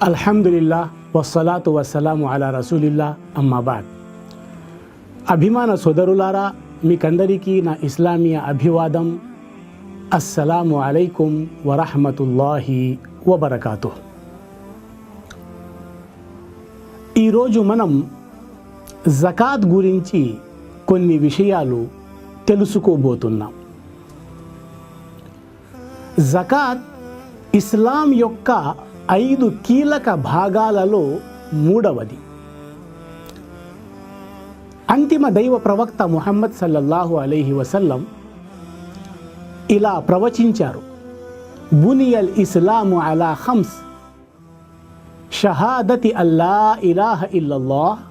అల్హమ్దులిల్లా వస్సలాతు వస్సలాము అలా రసూలిల్లా అమ్మాబాద్. అభిమాన సోదరులారా, మీకందరికీ నా ఇస్లామీయ అభివాదం. అస్సలాము అలైకుం వరహమతుల్లాహి వబరకాతుహ్. ఈరోజు మనం జకాత్ గురించి కొన్ని విషయాలు తెలుసుకోబోతున్నాం. జకాత్ ఇస్లాం యొక్క 5 కీలక భాగాలలో మూడవది. అంతిమ దైవ ప్రవక్త ముహమ్మద్ సల్లల్లాహు అలైహి వసల్లం ఇలా ప్రవచించారు: బునియల్ ఇస్లాము అలా ఖమ్స్, షహాదతి అల్లా ఇలాహ ఇల్లల్లాహ్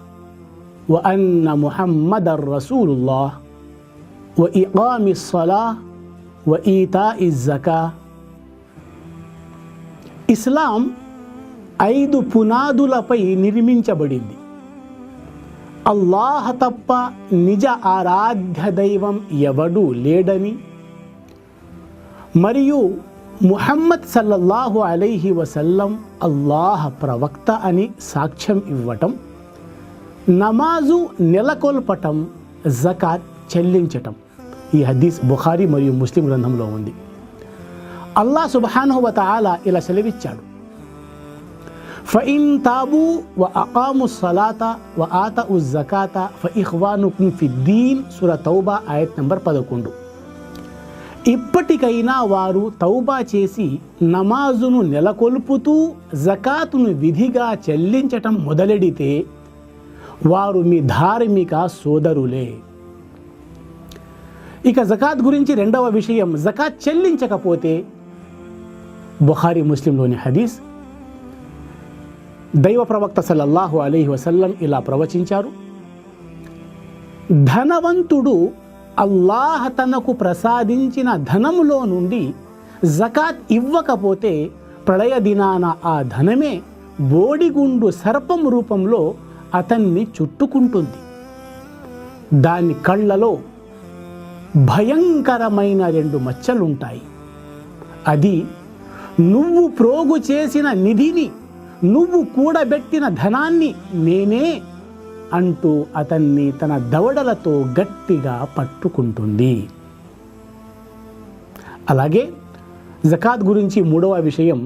వ అన్న ముహమ్మదర్ రసూలుల్లాహ్ వ ఇకామిస్ సలాహ్ వ ఈతాఇజ్ జకా. ఇస్లాం 5 పునాదులపై నిర్మించబడింది. అల్లాహ్ తప్ప నిజ ఆరాధ్య దైవం ఎవడూ లేడని మరియు ముహమ్మద్ సల్లల్లాహు అలైహి వసల్లం అల్లాహ్ ప్రవక్త అని సాక్ష్యం ఇవ్వటం, నమాజు నెలకొల్పటం, జకాత్ చెల్లించటం. ఈ హదీస్ బుఖారీ మరియు ముస్లిం గ్రంథంలో ఉంది. అల్లాహ్ సుబ్హానహు వ తఆలా ఇలా సెలవిచ్చాడు: ఫఇన్ తాబూ వ అకాము సలాత వ ఆతఉ జకాత ఫఇఖ్వానుకుం ఫిద్దీన్. సూరా తౌబా ఆయత్ నంబర్ 11. ఇప్పటికైనా వారు తౌబా చేసి నమాజును నెలకొల్పుతూ జకాతును విధిగా చెల్లించటం మొదలెడితే వారు మీ ధార్మిక సోదరులే. ఇక జకాత్ గురించి రెండవ విషయం, జకాత్ చెల్లించకపోతే బుఖారీ ముస్లింలోని హదీస్, దైవ ప్రవక్త సల్లల్లాహు అలైహి వసల్లం ఇలా ప్రవచించారు: ధనవంతుడు అల్లాహ్ తనకు ప్రసాదించిన ధనములో నుండి జకాత్ ఇవ్వకపోతే ప్రళయ దినాన ఆ ధనమే బోడిగుండు సర్పం రూపంలో అతన్ని చుట్టుకుంటుంది. దాని కళ్ళలో భయంకరమైన 2 మచ్చలుంటాయి. అది నువ్వు ప్రోగు చేసిన నిధిని, నువ్వు కూడబెట్టిన ధనాన్ని నేనే అంటూ అతన్ని తన దవడలతో గట్టిగా పట్టుకుంటుంది. అలాగే జకాత్ గురించి మూడవ విషయం,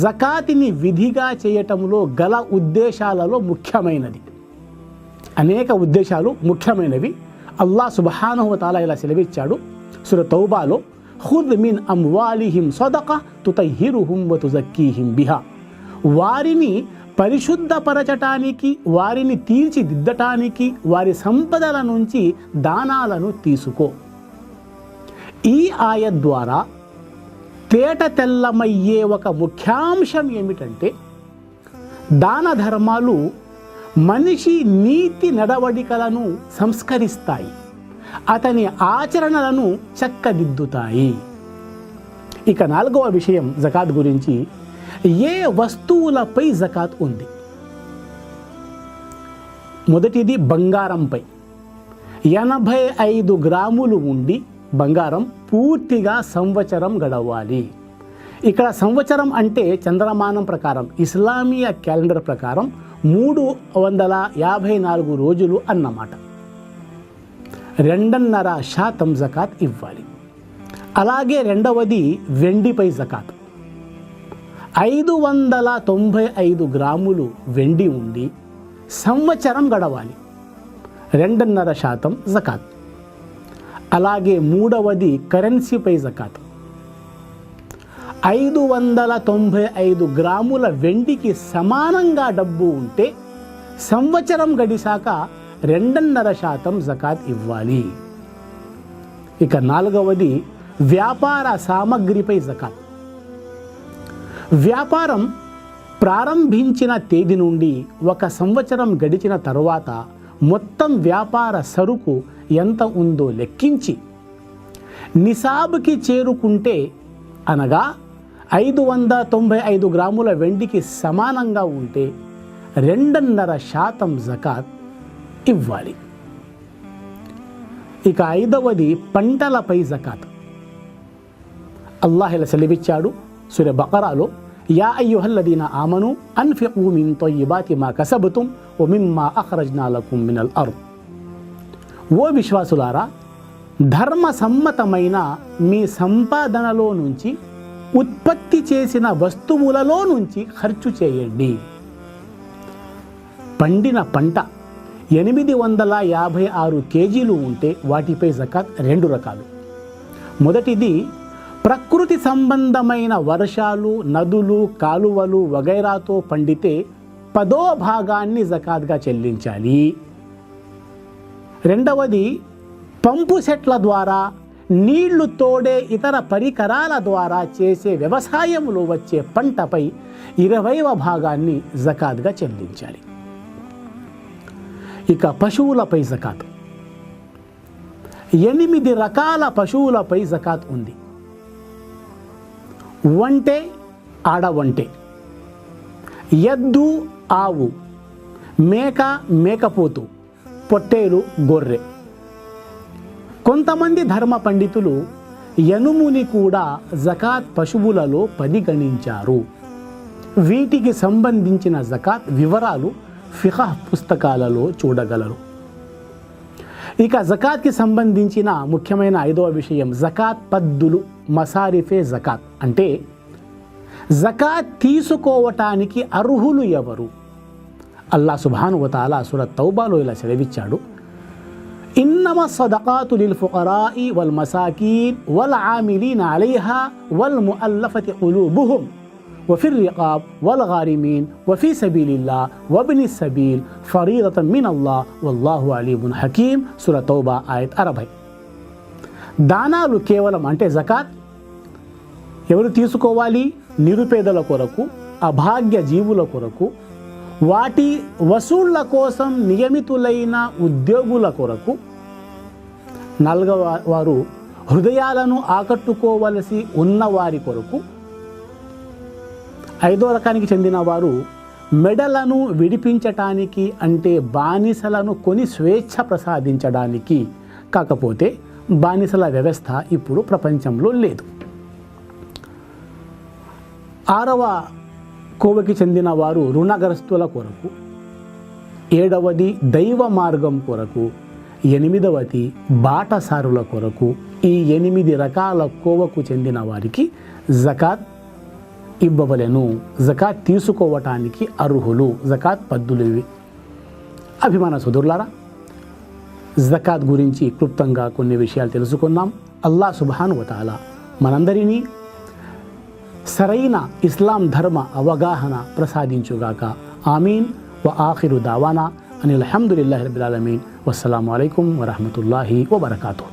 జకాతిని విధిగా చేయటంలో గల ఉద్దేశాలలో ముఖ్యమైనది. అనేక ఉద్దేశాలు ముఖ్యమైనవి. అల్లాహ్ సుబ్హానహు వ తఆలా ఇలా సెలవిచ్చాడు సూరా తౌబాలో: ఖుద్ మిన్ అమ్వాలిహిం సదక తుతహిరుహుం వ తుజక్కీహిం బిహా. వారిని పరిశుద్ధపరచటానికి, వారిని తీర్చిదిద్దటానికి వారి సంపదల నుంచి దానాలను తీసుకో. ఈ ఆయత్ ద్వారా తేట తెల్లమయ్యే ఒక ముఖ్యాంశం ఏమిటంటే, దాన ధర్మాలు మనిషి నీతి నడవడికలను సంస్కరిస్తాయి, అతని ఆచరణలను చక్కదిద్దుతాయి. ఇక 4వ విషయం జకాత్ గురించి, ఏ వస్తువులపై జకాత్ ఉంది? మొదటిది బంగారంపై. 85 గ్రాములు ఉండి బంగారం పూర్తిగా సంవత్సరం గడవాలి. ఇక్కడ సంవత్సరం అంటే చంద్రమానం ప్రకారం, ఇస్లామీయ క్యాలెండర్ ప్రకారం 354 రోజులు అన్నమాట. 2.5% జకాత్ ఇవ్వాలి. అలాగే రెండవది వెండిపై జకాత్. 595 గ్రాములు వెండి ఉండి సంవత్సరం గడవాలి. 2.5% జకాత్. అలాగే మూడవది కరెన్సీపై జకాత్. 595 గ్రాముల వెండికి సమానంగా డబ్బు ఉంటే సంవత్సరం గడిచాక 2.5% జకాత్ ఇవ్వాలి. ఇక 4వది వ్యాపార సామగ్రిపై జకాత్. వ్యాపారం ప్రారంభించిన తేదీ నుండి 1 సంవత్సరం గడిచిన తర్వాత మొత్తం వ్యాపార సరుకు ఎంత ఉందో లెక్కించి నిసాబ్కి చేరుకుంటే, అనగా 595 గ్రాముల వెండికి సమానంగా ఉంటే 2.5% జకాత్ ఇవ్వాలి. ఇక 5వది పంటలపై జకాత్. అల్లాహ్ ఇలా సెలవిచ్చాడు సూరా బకరాలో: యా అయ్యుహల్లదీన ఆమను అన్ఫిqూ మిన్ తయ్యిబాతి మా కసబతుం వ మిమ్మా అఖ్రజ్నా లకుం మినల్ అర్ద్. ఓ విశ్వాసులారా, ధర్మ సమ్మతమైన మీ సంపాదనలో నుంచి ఉత్పత్తి చేసిన వస్తువులలో నుంచి ఖర్చు చేయండి. పండిన పంట 856 కేజీలు ఉంటే వాటిపై జకాత్ 2 రకాలు. మొదటిది ప్రకృతి సంబంధమైన వర్షాలు, నదులు, కాలువలు వగైరాతో పండితే 10వ భాగాన్ని జకాత్గా చెల్లించాలి. రెండవది పంపు సెట్ల ద్వారా, నీళ్లు తోడే ఇతర పరికరాల ద్వారా చేసే వ్యవసాయంలో వచ్చే పంటపై 20వ భాగాన్ని జకాత్గా చెల్లించాలి. ఇక పశువులపై జకాత్. 8 రకాల పశువులపై జకాత్ ఉంది. ఒంటె, ఆడఒంటె, ఎద్దు, ఆవు, మేక, మేకపోతు, పొట్టేలు, గొర్రె. కొంతమంది ధర్మ పండితులు ఎనుముని కూడా జకాత్ పశువులలో పరిగణించారు. వీటికి సంబంధించిన జకాత్ వివరాలు ఫిఖహ్ పుస్తకాలలో చూడగలరు. ఇక జకాత్కి సంబంధించిన ముఖ్యమైన 5వ విషయం జకాత్ పద్దులు, మసారిఫే జకాత్. అంటే జకాత్ తీసుకోవటానికి అర్హులు ఎవరు? అల్లాహ్ సుబ్హానహు వ తఆలా సూరత్ తౌబాలో ఇలా సెలవిచ్చాడు, ఇన్నమా సదకాతు లిల్ ఫుకరాయి వల్ మసాకీన్ వల్ ఆమిలీన అలైహా వల్ ముఅల్లఫతి ఖులూబుహుం వఫిర్ రికాబ్ వల్ గారిమీన్ వఫీ సబీలిల్లాహ్ వబ్ని సబీల్ ఫరీదతన్ మినల్లాహ్ వల్లాహు అలీమున్ హకీమ్. సూరత్ తౌబా ఆయత్ 60. దానాలు కేవలం అంటే జకాత్ ఎవరు తీసుకోవాలి? నిరుపేదల కొరకు, అభాగ్య జీవుల కొరకు, వాటి వసూళ్ల కోసం నియమితులైన ఉద్యోగుల కొరకు, వారు హృదయాలను ఆకట్టుకోవలసి ఉన్నవారి కొరకు, 5వ రకానికి చెందిన వారు మెడలను విడిపించటానికి అంటే బానిసలను కొని స్వేచ్ఛ ప్రసాదించడానికి. కాకపోతే బానిసల వ్యవస్థ ఇప్పుడు ప్రపంచంలో లేదు. 6వ కోవకి చెందిన వారు రుణగ్రస్తుల కొరకు, 7వది దైవ మార్గం కొరకు, 8వది బాటసారుల కొరకు. ఈ 8 రకాల కోవకు చెందిన వారికి జకాత్ ఇవ్వవలెను. జకాత్ తీసుకోవటానికి అర్హులు. జకాత్ పద్దులు ఇవి. అభిమాన సోదరులారా, జకాత్ గురించి క్లుప్తంగా కొన్ని విషయాలు తెలుసుకున్నాం. అల్లాహ్ సుబ్హానహు వ తఆలా మనందరినీ సరైన ఇస్లాం ధర్మ అవగాహన ప్రసాదించుగాక. ఆమీన్. వ ఆఖిరు దావానా అనిల్ హమ్దులిల్లాహి రబ్బిల్ ఆలమీన్. వస్సలాము అలైకుం వరహ్మతుల్లాహి వబరకాతుహు.